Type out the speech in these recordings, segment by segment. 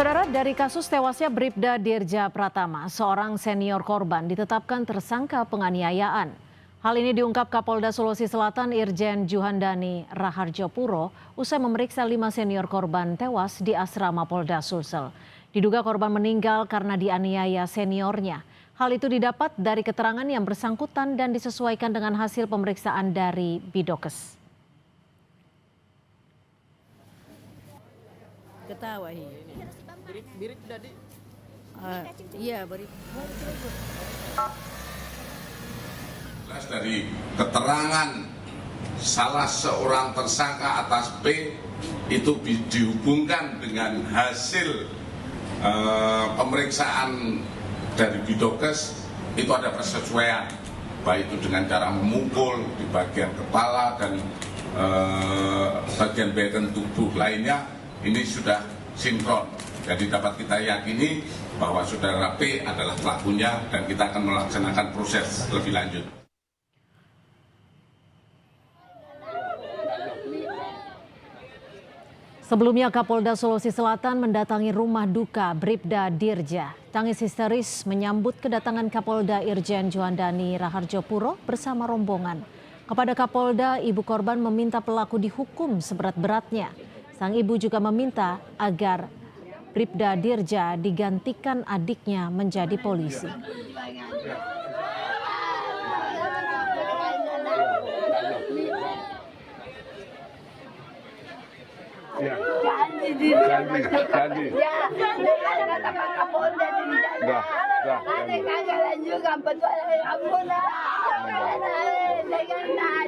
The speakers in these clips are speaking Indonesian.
Saudara, dari kasus tewasnya Bribda Dirja Pratama, seorang senior korban ditetapkan tersangka penganiayaan. Hal ini diungkap Kapolda Sulawesi Selatan Irjen Juhandani Raharjopuro usai memeriksa 5 senior korban tewas di asrama Polda Sulsel. Diduga korban meninggal karena dianiaya seniornya. Hal itu didapat dari keterangan yang bersangkutan dan disesuaikan dengan hasil pemeriksaan dari Bidokes. Ketawa ini. Birit tadi. Iya, beri. Dari keterangan salah seorang tersangka atas P itu dihubungkan dengan hasil pemeriksaan dari Bidokes, itu ada persesuaian, baik itu dengan cara memukul di bagian kepala dan bagian tubuh lainnya, ini sudah sinkron. Jadi dapat kita yakini bahwa saudara P adalah pelakunya dan kita akan melaksanakan proses lebih lanjut. Sebelumnya Kapolda Sulawesi Selatan mendatangi rumah duka Bribda Dirja. Tangis histeris menyambut kedatangan Kapolda Irjen Juhandani Raharjopuro bersama rombongan. Kepada Kapolda, ibu korban meminta pelaku dihukum seberat-beratnya. Sang ibu juga meminta agar Bribda Dirja digantikan adiknya menjadi polisi.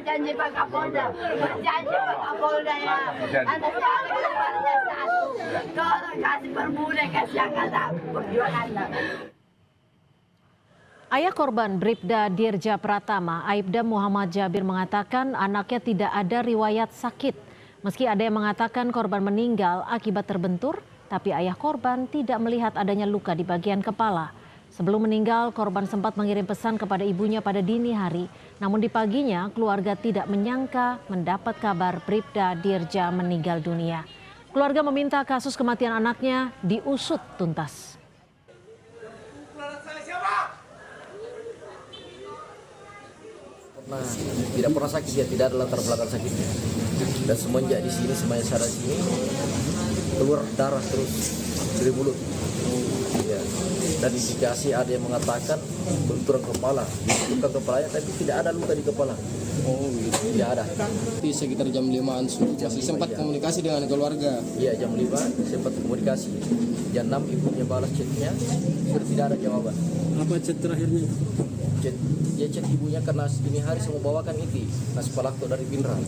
Janji Pak Kapolda, berjanji Pak Kapolda ya. Anak saya keluarnya satu, tolong kasih permudah kasih angkatan perjuangan. Ayah korban Bribda Dirja Pratama, Aibda Muhammad Jabir mengatakan anaknya tidak ada riwayat sakit. Meski ada yang mengatakan korban meninggal akibat terbentur, tapi ayah korban tidak melihat adanya luka di bagian kepala. Sebelum meninggal, korban sempat mengirim pesan kepada ibunya pada dini hari. Namun di paginya, keluarga tidak menyangka mendapat kabar Bribda Dirja meninggal dunia. Keluarga meminta kasus kematian anaknya diusut tuntas. Tidak pernah sakit, dia tidak ada latar belakang sakitnya. Dan semenjak di sini, semuanya sadar di sini, keluar darah terus dari mulut. Ya. Dan indikasi ada yang mengatakan benturan kepala, benturan kepalanya, tapi tidak ada luka di kepala. Oh, gitu. Tidak ada. Di sekitar jam 5-an masih sempat komunikasi dengan keluarga. Iya, jam 5 sempat komunikasi. Jam 6 ibunya balas chatnya, sudah tidak ada jawaban. Apa chat terakhirnya? Chat ibunya karena ini hari saya mau bawakan itu, nasi palakto dari Pinrang.